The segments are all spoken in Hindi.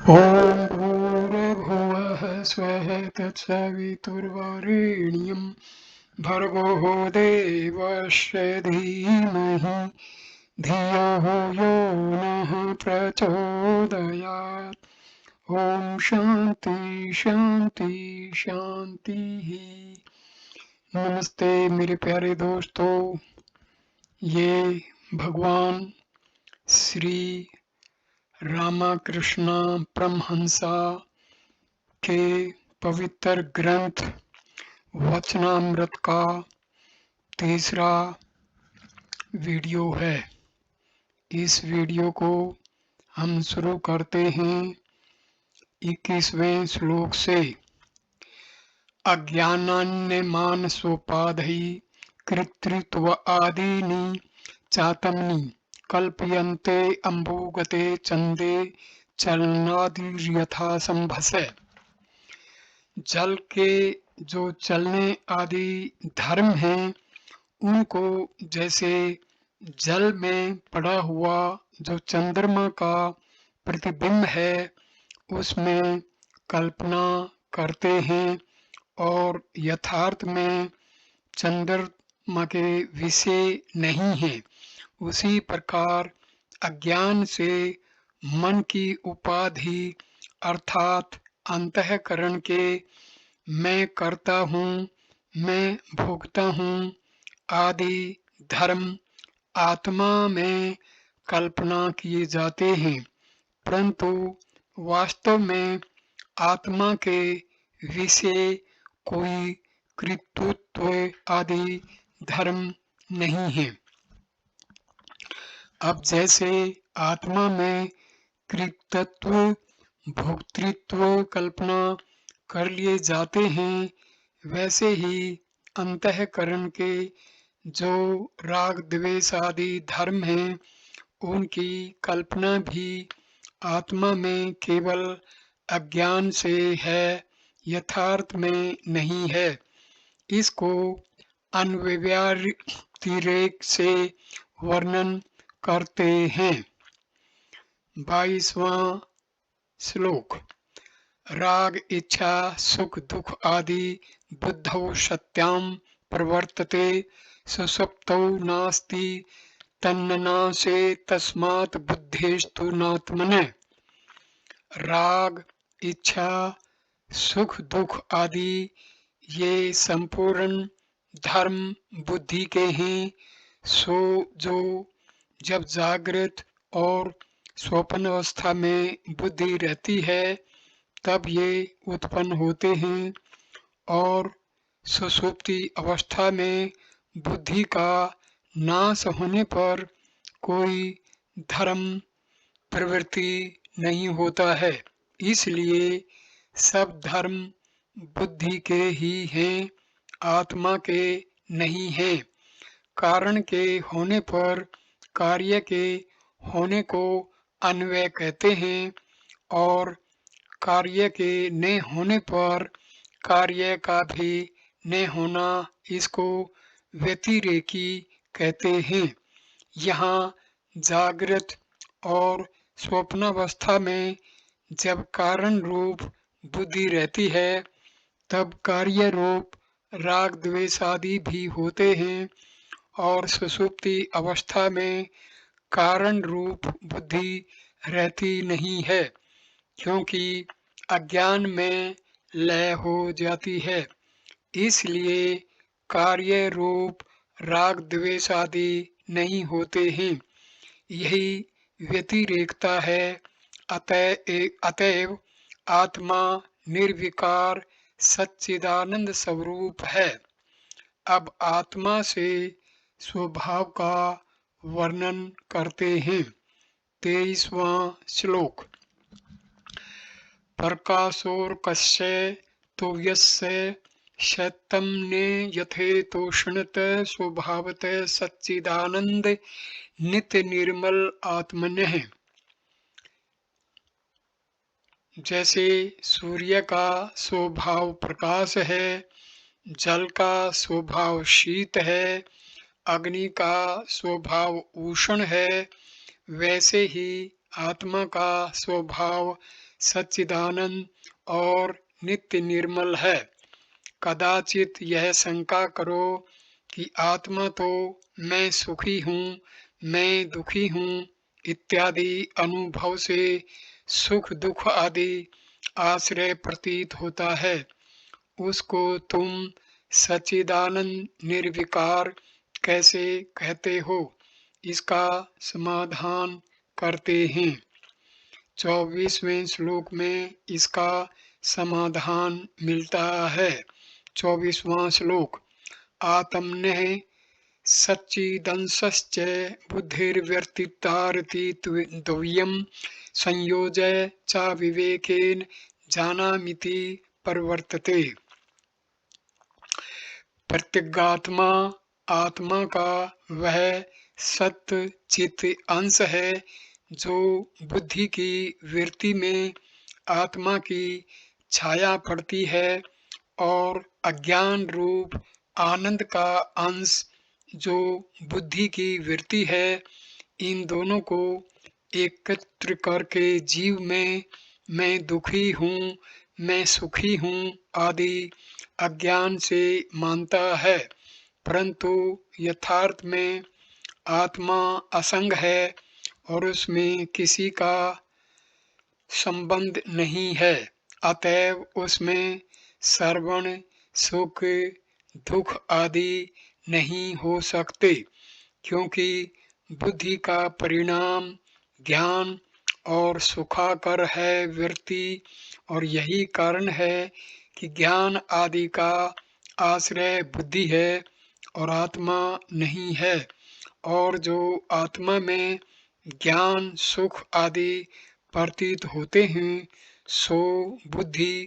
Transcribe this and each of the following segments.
ॐ भूर्भुवः स्वः तत्सवितुर्वरेण्यं भर्गो देवस्य धीमहि धियो यो नः प्रचोदयात्। ॐ शान्ति शान्ति शान्तिः। नमस्ते मेरे प्यारे दोस्तों, ये भगवान श्री रामकृष्ण परमहंसा के पवित्र ग्रंथ वचनामृत का तीसरा वीडियो है। इस वीडियो को हम शुरू करते हैं 21वें श्लोक से। अज्ञानान्यमानसोपाधि कृत्रित्व आदीनि चातमनि कल्पयन्ते अम्बुगते चंदे चलनादिर्यथा संभसे। जल के जो चलने आदि धर्म हैं, उनको जैसे जल में पड़ा हुआ जो चंद्रमा का प्रतिबिंब है उसमें कल्पना करते हैं और यथार्थ में चंद्रमा के विषय नहीं है। उसी प्रकार अज्ञान से मन की उपाधि अर्थात अंतःकरण के मैं करता हूँ, मैं भोगता हूँ आदि धर्म आत्मा में कल्पना किए जाते हैं, परंतु वास्तव में आत्मा के विषय कोई कृत्रित्व आदि धर्म नहीं है। अब जैसे आत्मा में कृतत्व भोक्तृत्व कल्पना कर लिए जाते हैं, वैसे ही अंतःकरण के जो राग द्वेष आदि धर्म हैं, उनकी कल्पना भी आत्मा में केवल अज्ञान से है, यथार्थ में नहीं है। इसको अनव्यतिरेक से वर्णन करते हैं। 22वां श्लोक। राग इच्छा सुख दुख आदि बुद्धौ सत्यां प्रवर्तते सुषुप्तौ नास्ति तन्नासे तस्मात् बुद्धेस्तु नात्मनः। राग इच्छा सुख दुख आदि ये संपूर्ण धर्म बुद्धि के हैं। सो जो जब जागृत और स्वप्न अवस्था में बुद्धि रहती है तब ये उत्पन्न होते हैं, और सुषुप्ति अवस्था में बुद्धि का नाश होने पर कोई धर्म प्रवृत्ति नहीं होता है। इसलिए सब धर्म बुद्धि के ही हैं, आत्मा के नहीं हैं। कारण के होने पर कार्य के होने को अन्वय कहते हैं, और कार्य के न होने पर कार्य का भी न होना इसको व्यतिरेकी कहते हैं। यहाँ जागृत और स्वप्नावस्था में जब कारण रूप बुद्धि रहती है तब कार्य रूप राग द्वेष आदि भी होते हैं, और सुषुप्ति अवस्था में कारण रूप बुद्धि रहती नहीं है, क्योंकि अज्ञान में लय हो जाती है। इसलिए कार्य रूप राग द्वेष आदि नहीं होते हैं। यही व्यतिरेकता है। अतएव आत्मा निर्विकार सच्चिदानंद स्वरूप है। अब आत्मा से स्वभाव का वर्णन करते हैं। 23वां श्लोक। प्रकाशोर्कस्य तो यस्य शतम ने यथेतोषणत स्वभावत सच्चिदानंद नित्य निर्मल आत्मनः। जैसे सूर्य का स्वभाव प्रकाश है, जल का स्वभाव शीत है, अग्नि का स्वभाव उष्ण है, वैसे ही आत्मा का स्वभाव सच्चिदानंद और नित्य निर्मल है। कदाचित यह शंका करो कि आत्मा तो मैं सुखी हूँ, मैं दुखी हूँ इत्यादि अनुभव से सुख दुख आदि आश्रय प्रतीत होता है, उसको तुम सच्चिदानंद निर्विकार कैसे कहते हो? इसका समाधान करते हैं। 24वें श्लोक में इसका समाधान मिलता है। 24वां श्लोक आत्मनः सच्चिदंशश्च बुद्धिर्व्यतितारति द्वयं संयोज्य च विवेकेन जानामीति प्रवर्तते। प्रत्यगात्मा आत्मा का वह सत्य चित अंश है जो बुद्धि की वृत्ति में आत्मा की छाया पड़ती है, और अज्ञान रूप आनंद का अंश जो बुद्धि की वृत्ति है, इन दोनों को एकत्र करके जीव में मैं दुखी हूँ, मैं सुखी हूँ आदि अज्ञान से मानता है, परंतु यथार्थ में आत्मा असंग है और उसमें किसी का संबंध नहीं है। अतएव उसमें श्रवण सुख दुख आदि नहीं हो सकते, क्योंकि बुद्धि का परिणाम ज्ञान और सुखाकर है वृत्ति, और यही कारण है कि ज्ञान आदि का आश्रय बुद्धि है और आत्मा नहीं है। और जो आत्मा में ज्ञान सुख आदि प्रतीत होते हैं, सो बुद्धि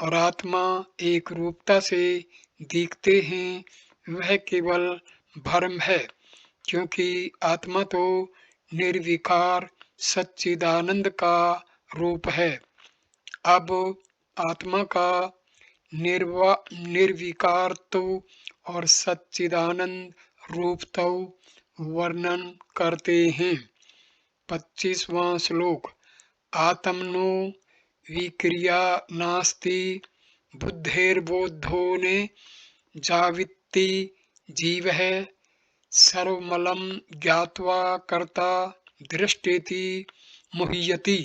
और आत्मा एक रूपता से दिखते हैं, वह केवल भ्रम है, क्योंकि आत्मा तो निर्विकार सच्चिदानंद का रूप है। अब आत्मा का निर्विकार तो और सच्चिदानंद रूप तो वर्णन करते हैं। 25वां श्लोक आत्मनो विक्रिया नास्ति बुद्धेर्बोधो ने जावित्ति जीवः सर्वमलं ज्ञात्वा कर्ता दृष्टेति मुह्यति।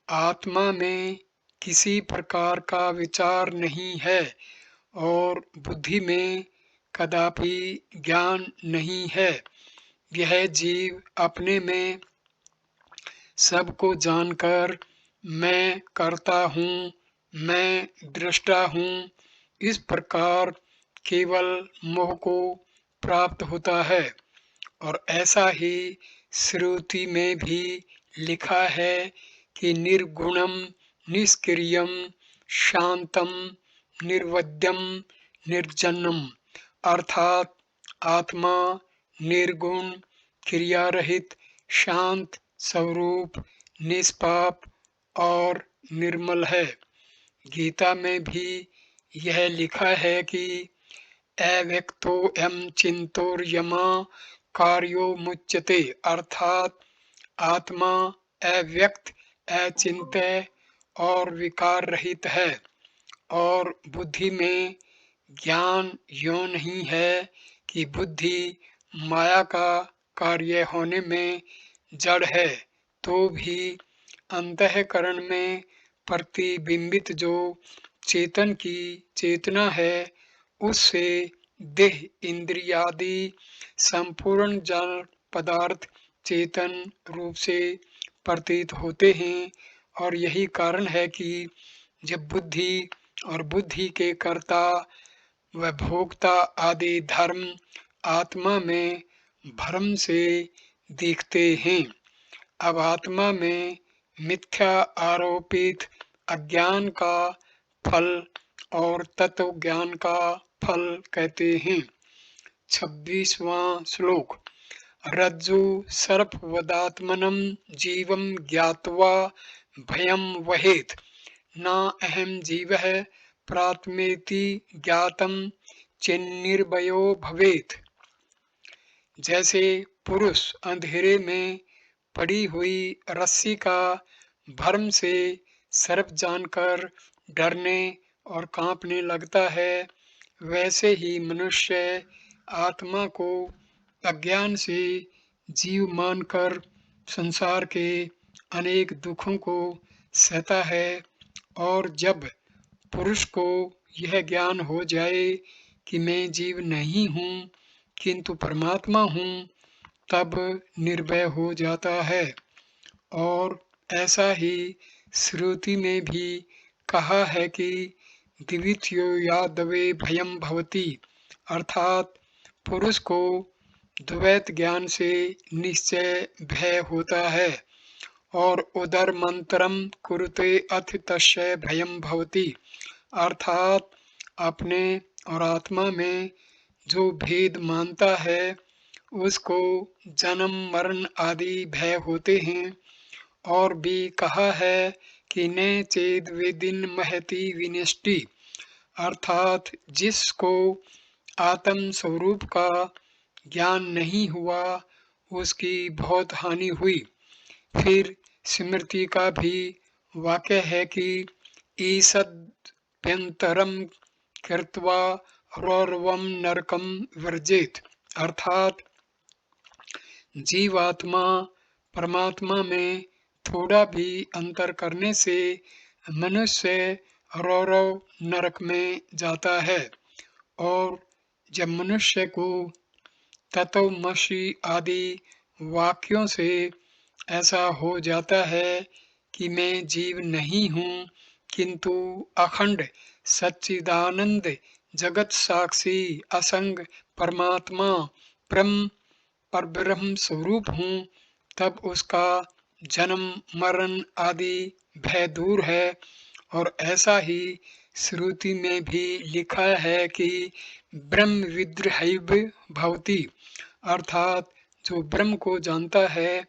आत्मा में किसी प्रकार का विचार नहीं है और बुद्धि में कदापि ज्ञान नहीं है। यह जीव अपने में सबको जानकर मैं करता हूँ, मैं दृष्टा हूँ, इस प्रकार केवल मोह को प्राप्त होता है। और ऐसा ही श्रुति में भी लिखा है कि निर्गुणम निष्क्रियम शांतम निर्वद्यम निर्जनम, अर्थात आत्मा निर्गुण क्रिया रहित शांत स्वरूप निष्पाप और निर्मल है। गीता में भी यह लिखा है कि अव्यक्तो यम चिंतोर्यमा कार्यो मुच्यते, अर्थात आत्मा अव्यक्त अचिंत्य और विकार रहित है, और बुद्धि में ज्ञान यो नहीं है कि बुद्धि माया का कार्य होने में जड़ है, तो भी अंतःकरण में प्रतिबिंबित जो चेतन की चेतना है, उससे देह इंद्रियादि संपूर्ण जड़ पदार्थ चेतन रूप से प्रतीत होते हैं। और यही कारण है कि जब बुद्धि और बुद्धि के कर्ता व भोक्ता आदि धर्म आत्मा में भ्रम से दिखते हैं। अब आत्मा में मिथ्या आरोपित अज्ञान का फल और तत्व ज्ञान का फल कहते हैं। 26वां श्लोक रज्जु सर्पवदात्मनं जीवं ज्ञात्वा भयं वहेत् न अहं जीवः प्रात्मेति ज्ञातं चिन्निर्भयो भवेत्। जैसे पुरुष अंधेरे में पड़ी हुई रस्सी का भ्रम से सर्प जानकर डरने और कांपने लगता है, वैसे ही मनुष्य आत्मा को अज्ञान से जीव मानकर संसार के अनेक दुखों को सहता है। और जब पुरुष को यह ज्ञान हो जाए कि मैं जीव नहीं हूँ किंतु परमात्मा हूँ, तब निर्भय हो जाता है। और ऐसा ही श्रुति में भी कहा है कि दिवित्यो यादवे भयम भवति, अर्थात पुरुष को द्वैत ज्ञान से निश्चय भय होता है। और उदर मंत्रम कुरुते अथ तस्य भयम भवति, अर्थात अपने और आत्मा में जो भेद मानता है उसको जन्म मरण आदि भय होते हैं। और भी कहा है कि न चेद वेदिन महति विनष्टि, अर्थात जिसको आत्म स्वरूप का ज्ञान नहीं हुआ उसकी बहुत हानि हुई। फिर स्मृति का भी वाक्य है कि ईषद्भ्यंतरम कृत्वा रौरवम नरकम वर्जेत, अर्थात जीवात्मा परमात्मा में थोड़ा भी अंतर करने से मनुष्य रौरव नरक में जाता है। और जब मनुष्य को तत्वमसि आदि वाक्यों से ऐसा हो जाता है कि मैं जीव नहीं हूँ किंतु अखंड सच्चिदानंद जगत साक्षी असंग परमात्मा ब्रह्म परब्रह्म स्वरूप हूँ, तब उसका जन्म मरण आदि भय दूर है। और ऐसा ही श्रुति में भी लिखा है कि ब्रह्म विद्रहैव भवति, अर्थात जो ब्रह्म को जानता है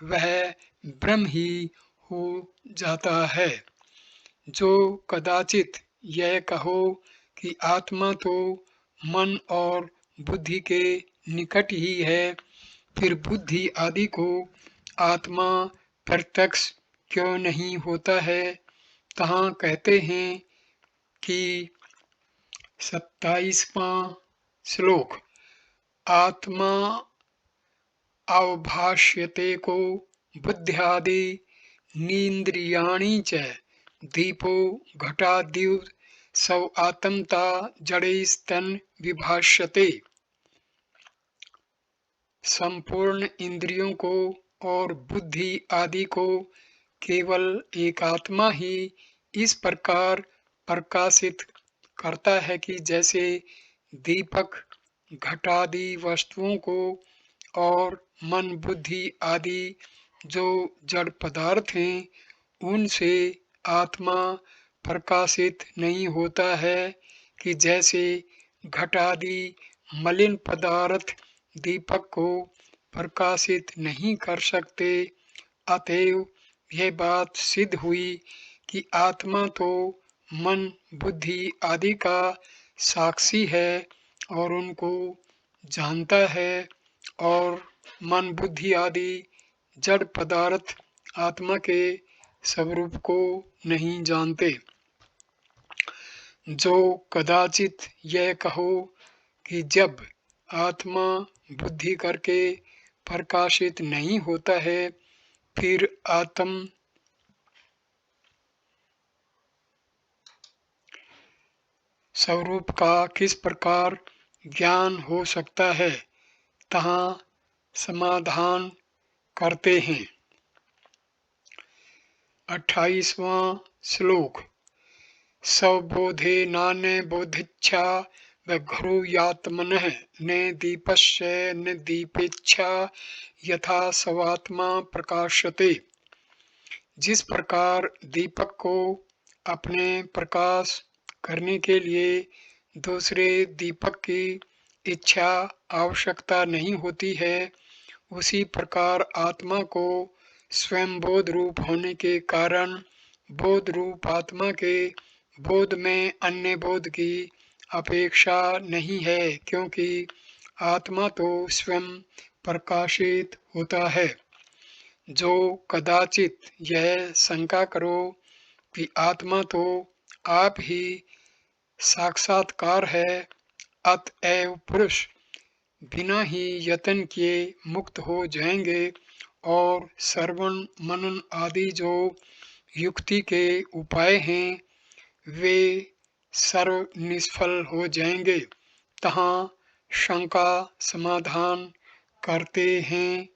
वह ब्रह्म ही हो जाता है। जो कदाचित यह कहो कि आत्मा तो मन और बुद्धि के निकट ही है, फिर बुद्धि आदि को आत्मा प्रत्यक्ष क्यों नहीं होता है। तहाँ कहते हैं कि 27वां श्लोक, आत्मा अवभाष्यते को बुद्ध्यादि नीन्द्रियाणि च दीपो घटाद्यु सौ आत्मता जड़ैस्तन विभाष्यते, संपूर्ण इंद्रियों को और बुद्धि आदि को केवल एक आत्मा ही इस प्रकार प्रकाशित करता है कि जैसे दीपक घटादि वस्तुओं को और मन बुद्धि आदि जो जड़ पदार्थ हैं उनसे आत्मा प्रकाशित नहीं होता है, कि जैसे घटादि मलिन पदार्थ दीपक को प्रकाशित नहीं कर सकते। अतएव यह बात सिद्ध हुई कि आत्मा तो मन बुद्धि आदि का साक्षी है और उनको जानता है, और मन बुद्धि आदि जड़ पदार्थ आत्मा के स्वरूप को नहीं जानते। जो कदाचित यह कहो कि जब आत्मा बुद्धि करके प्रकाशित नहीं होता है, फिर आत्म स्वरूप का किस प्रकार ज्ञान हो सकता है, तहाँ समाधान करते हैं। 28वां श्लोक, स्वबोधे नान्य बोधिच्छा वघ्रूयात्मनः न दीपस्य न दीपेच्छा यथा स्वात्मा प्रकाशते। जिस प्रकार दीपक को अपने प्रकाश करने के लिए दूसरे दीपक की इच्छा आवश्यकता नहीं होती है, उसी प्रकार आत्मा को स्वयं बोध रूप होने के कारण बोध रूप आत्मा के बोध में अन्य बोध की अपेक्षा नहीं है, क्योंकि आत्मा तो स्वयं प्रकाशित होता है। जो कदाचित यह शंका करो कि आत्मा तो आप ही साक्षात्कार है, अतएव पुरुष बिना ही यत्न किए मुक्त हो जाएंगे और श्रवण मनन आदि जो युक्ति के उपाय हैं वे सर्व निष्फल हो जाएंगे। तहाँ शंका समाधान करते हैं।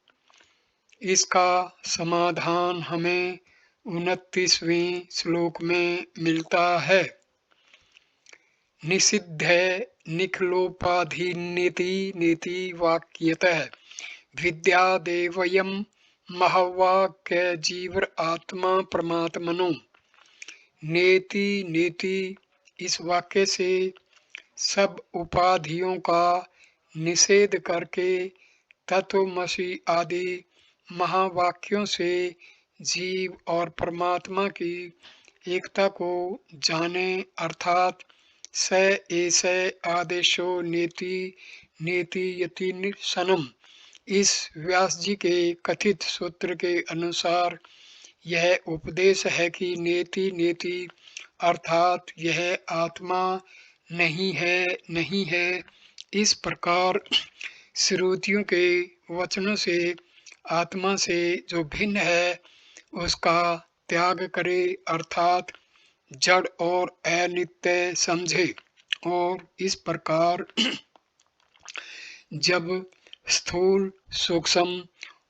इसका समाधान हमें 29वें श्लोक में मिलता है। निषिद्धे निखिलोपाधिनेति नेति वाक्यतः विद्यादेवयं महवाक्य जीवर आत्मा परमात्मनो। नेति नेति इस वाक्य से सब उपाधियों का निषेध करके तत्वमसि आदि महावाक्यों से जीव और परमात्मा की एकता को जाने, अर्थात स एष आदेशो नेति नेति यति निरसनम। इस व्यास जी के कथित सूत्र के अनुसार यह उपदेश है कि नेति नेति अर्थात यह आत्मा नहीं है, नहीं है। इस प्रकार श्रुतियों के वचनों से आत्मा से जो भिन्न है उसका त्याग करे, अर्थात जड़ और अनित्य समझे। और इस प्रकार जब स्थूल सूक्ष्म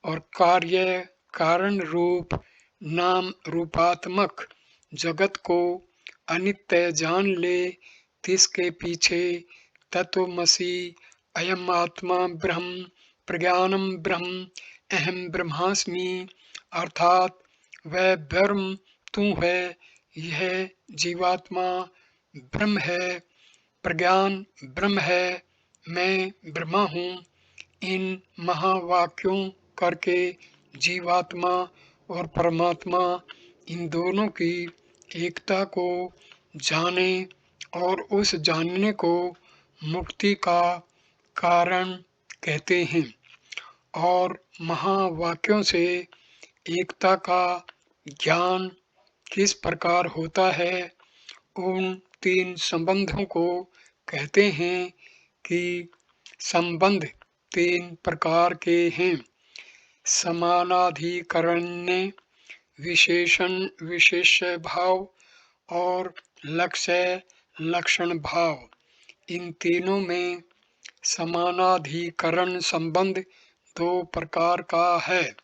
और कार्य कारण रूप नाम रूपात्मक जगत को अनित्य जान ले, तिसके पीछे तत्वमसि अयम आत्मा ब्रह्म प्रज्ञानम ब्रह्म अहम ब्रह्मास्मि अर्थात वह ब्रह्म तू है, यह जीवात्मा ब्रह्म है, प्रज्ञान ब्रह्म है, मैं ब्रह्मा हूँ। इन महावाक्यों करके जीवात्मा और परमात्मा इन दोनों की एकता को जाने और उस जानने को मुक्ति का कारण कहते हैं। और महावाक्यों से एकता का ज्ञान किस प्रकार होता है, उन 3 संबंधों को कहते हैं कि संबंध 3 प्रकार के हैं। समानाधिकरण्य, विशेषण विशेष्य भाव और लक्ष्य लक्षण भाव। इन तीनों में समानाधिकरण संबंध 2 प्रकार का है,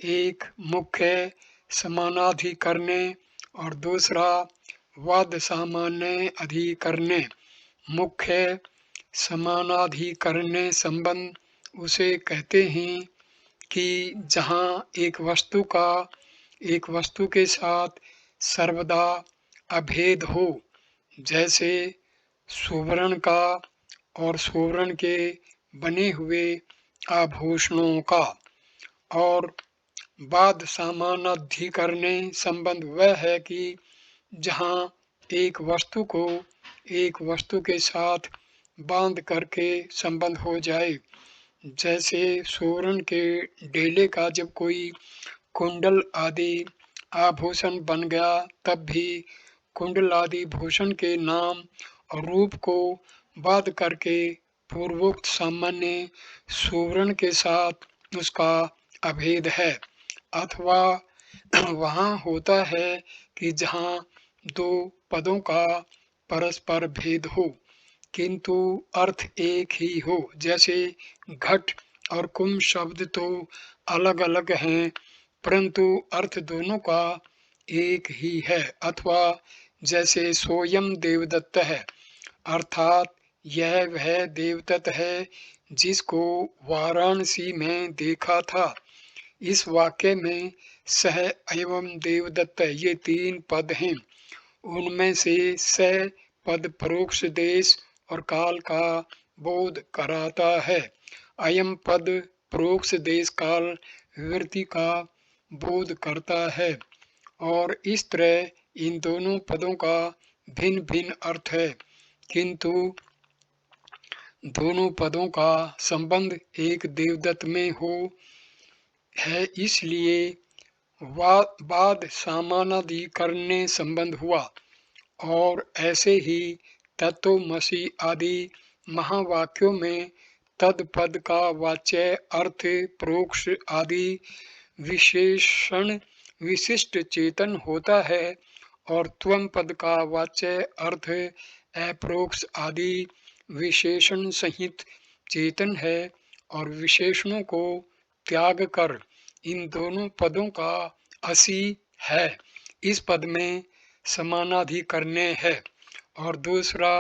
एक मुख्य समानाधिकरण्य और दूसरा वाद सामान्य अधिकरण्य। मुख्य समानाधिकरण्य संबंध उसे कहते हैं कि जहाँ एक वस्तु के साथ सर्वदा अभेद हो, जैसे सुवर्ण का और सुवर्ण के बने हुए आभूषणों का। और बाद सामानाधिकरण्य संबंध वह है कि जहाँ एक वस्तु को एक वस्तु के साथ बांध करके संबंध हो जाए, जैसे सुवर्ण के डेले का जब कोई कुंडल आदि आभूषण बन गया, तब भी कुंडल आदि भूषण के नाम और रूप को बांध करके पूर्वोक्त सामान्य सुवर्ण के साथ उसका अभेद है। अथवा वहाँ होता है कि जहाँ 2 पदों का परस्पर भेद हो किंतु अर्थ एक ही हो, जैसे घट और कुंभ शब्द तो अलग अलग हैं परंतु अर्थ दोनों का एक ही है। अथवा जैसे सोयम देवदत्त है, अर्थात यह वह देवदत्त है जिसको वाराणसी में देखा था। इस वाक्य में सह एवं देवदत्त ये 3 पद हैं। उनमें से स पद परोक्ष देश और काल का बोध कराता है, अयम पद परोक्ष देश काल विवृत्ति का बोध करता है। और इस तरह इन दोनों पदों का भिन्न भिन्न अर्थ है, किंतु दोनों पदों का संबंध एक देवदत्त में हो है, इसलिए बाद समानाधिकरण संबंध हुआ। और ऐसे ही तत्वमसि आदि महावाक्यों में तत्पद का वाच्य अर्थ प्रोक्ष आदि विशेषण विशिष्ट चेतन होता है और त्वम पद का वाच्य अर्थ अप्रोक्ष आदि विशेषण सहित चेतन है और विशेषणों को त्याग कर इन दोनों पदों का असी है। इस पद में समानाधिकरण्य है। और दूसरा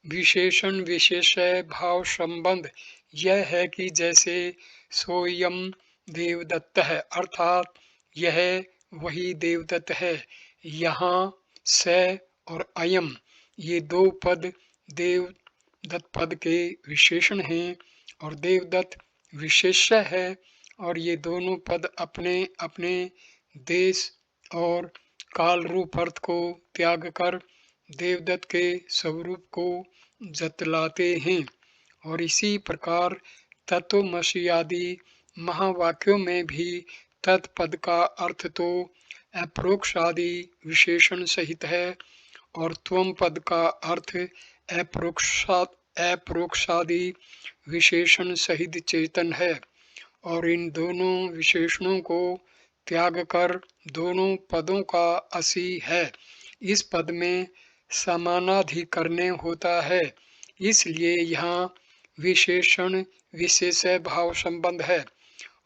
विशेषण विशेषय भाव संबंध यह है कि जैसे सोयम देवदत्त है, अर्थात यह वही देवदत्त है। यहाँ स और अयम ये दो पद देवदत्त पद के विशेषण हैं और देवदत्त विशेष्य है और ये दोनों पद अपने अपने देश और काल रूप अर्थ को त्याग कर देवदत्त के स्वरूप को जतलाते हैं। और इसी प्रकार तत्वमसि आदि महावाक्यों में भी तत्पद का अर्थ तो अप्रोक्ष आदि विशेषण सहित है और त्वम पद का अर्थ अप्रोक्षादि विशेषण सहित चेतन है और इन दोनों विशेषणों को त्याग कर दोनों पदों का असी है। इस पद में समानाधिकरण्य होता है, इसलिए यहाँ विशेषण विशेषय भाव संबंध है।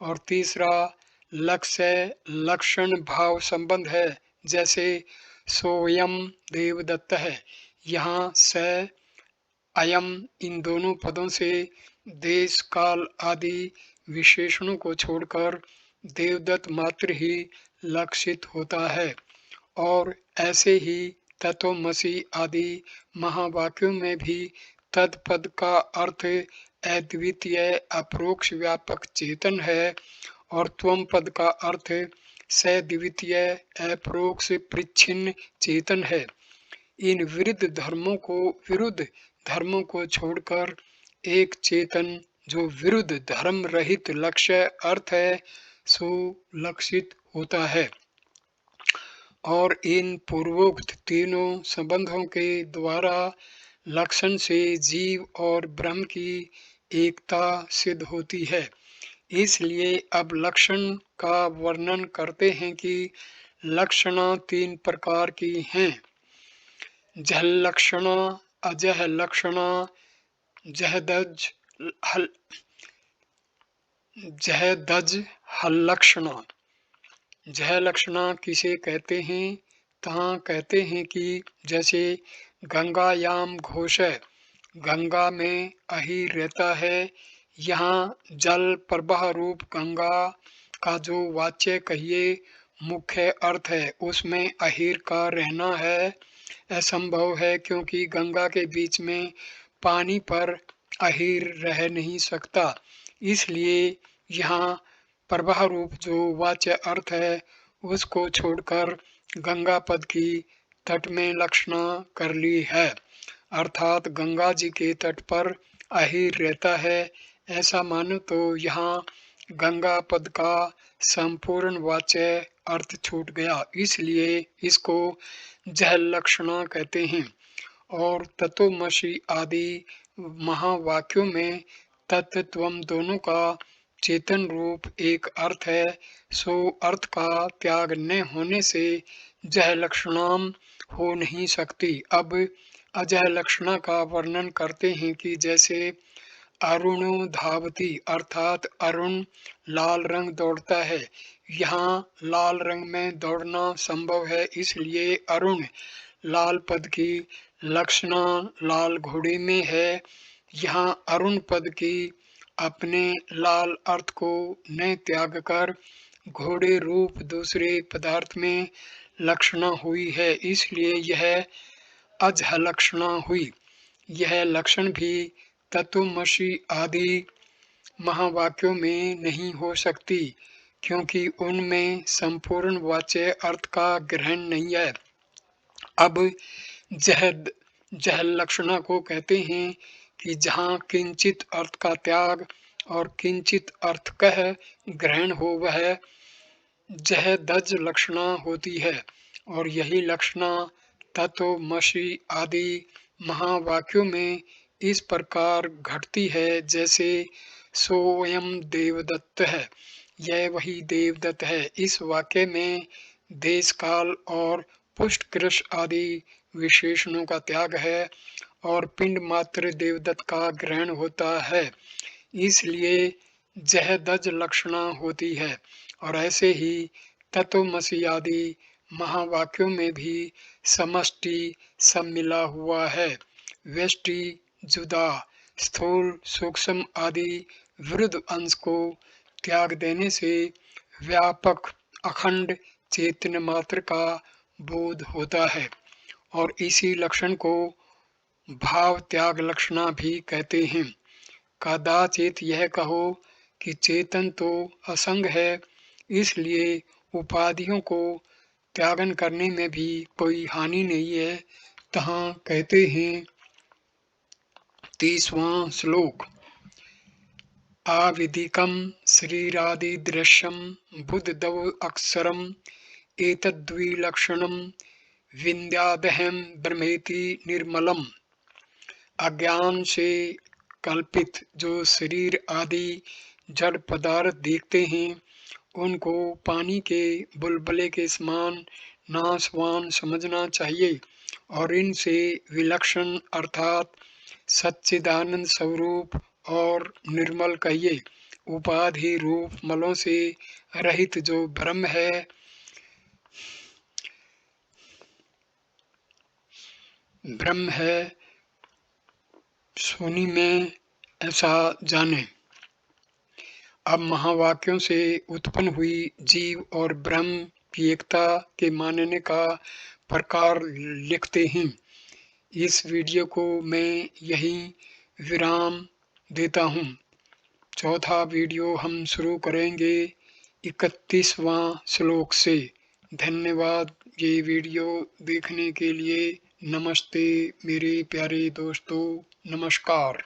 और तीसरा लक्ष्य लक्षण भाव संबंध है, जैसे सोयम देवदत्त है, यहाँ स अयम इन दोनों पदों से देश काल आदि विशेषणों को छोड़कर देवदत्त मात्र ही लक्षित होता है। और ऐसे ही तत्वमसि आदि महावाक्यों में भी तत्पद का अर्थ अद्वितीय अप्रोक्ष व्यापक चेतन है और त्वम पद का अर्थ सद्वितीय अप्रोक्ष परिच्छिन्न चेतन है। इन विरुद्ध धर्मों को छोड़कर एक चेतन जो विरुद्ध धर्म रहित लक्ष्य अर्थ है सो लक्षित होता है। और इन पूर्वोक्त तीनों संबंधों के द्वारा लक्षण से जीव और ब्रह्म की एकता सिद्ध होती है। इसलिए अब लक्षण का वर्णन करते हैं कि लक्षणा तीन प्रकार की हैं। जह लक्षणा, अजह लक्षणा, जहदज हल्लक्षणा। जह लक्षणा किसे कहते हैं? तहाँ कहते हैं कि जैसे गंगायाम घोष है, गंगा में अहीर रहता है। यहाँ जल प्रवाह रूप गंगा का जो वाच्य कहिए मुख्य अर्थ है उसमें अहीर का रहना है असंभव है, क्योंकि गंगा के बीच में पानी पर अहीर रह नहीं सकता। इसलिए यहाँ प्रवाह रूप जो वाच्य अर्थ है उसको छोड़कर गंगा पद की तट में लक्षणा कर ली है, अर्थात गंगा जी के तट पर अहीर रहता है ऐसा मानो तो यहाँ गंगा पद का संपूर्ण वाच्य अर्थ छूट गया, इसलिए इसको जह लक्षणा कहते हैं। और तत्वमसि आदि महावाक्यों में तत्त्वम दोनों का चेतन रूप एक अर्थ है, सो अर्थ का त्याग न होने से जह लक्षणाम हो नहीं सकती। अब अजह लक्षणा का वर्णन करते हैं कि जैसे अरुणो धावती, अर्थात अरुण लाल रंग दौड़ता है। यहाँ लाल रंग में दौड़ना संभव है, इसलिए अरुण लाल पद की लक्षणा लाल घोड़े में है। यहाँ अरुण पद की अपने लाल अर्थ को न त्याग कर घोड़े रूप दूसरे पदार्थ में लक्षणा हुई है, इसलिए यह अजह लक्षणा हुई। यह लक्षण भी तत्वमसि आदि महावाक्यों में नहीं हो सकती, क्योंकि उनमें संपूर्ण वाच्य अर्थ का ग्रहण नहीं है। अब जह लक्षणा को कहते हैं कि जहाँ किंचित अर्थ का त्याग और किंचित अर्थ कह ग्रहण हो वह जह दज लक्षणा होती है। और यही लक्षणा तत्वमसि आदि महावाक्यों में इस प्रकार घटती है जैसे सोयम देवदत्त है, यह वही देवदत्त है। इस वाक्य में देश काल और पुष्ट कृष आदि विशेषणों का त्याग है और पिंड मात्र देवदत्त का ग्रहण होता है, इसलिए जह दज लक्षणा होती है। और ऐसे ही तत्वमसि आदि महावाक्यों में भी समष्टि सब मिला हुआ है। व्यष्टि जुदा, स्थूल, सूक्ष्म आदि विरुद्ध अंश को त्याग देने से व्यापक अखंड चैतन्य मात्र का बोध होता है और इसी लक्षण को भाव त्याग लक्षणा भी कहते हैं। कदाचित यह कहो कि चेतन तो असंग है, इसलिए उपाधियों को त्यागन करने में भी कोई हानि नहीं है। तहाँ कहते हैं 30वां श्लोक, आविदिकं शरीरादिदृश्यं बुद्धदव अक्षरम् एतद्विलक्षणं विन्द्यादहं ब्रह्मेति निर्मलम्। अज्ञान से कल्पित जो शरीर आदि जड़ पदार्थ देखते हैं, उनको पानी के बुलबुले के समान नाशवान समझना चाहिए और इनसे विलक्षण अर्थात सच्चिदानंद स्वरूप और निर्मल कहिए। उपाधि रूप मलों से रहित जो ब्रह्म है, सोनी में ऐसा जाने। अब महावाक्यों से उत्पन्न हुई जीव और ब्रह्म की एकता के मानने का प्रकार लिखते हैं। इस वीडियो को मैं यहीं विराम देता हूँ। चौथा वीडियो हम शुरू करेंगे 31वां श्लोक से। धन्यवाद ये वीडियो देखने के लिए। नमस्ते मेरे प्यारे दोस्तों, नमस्कार।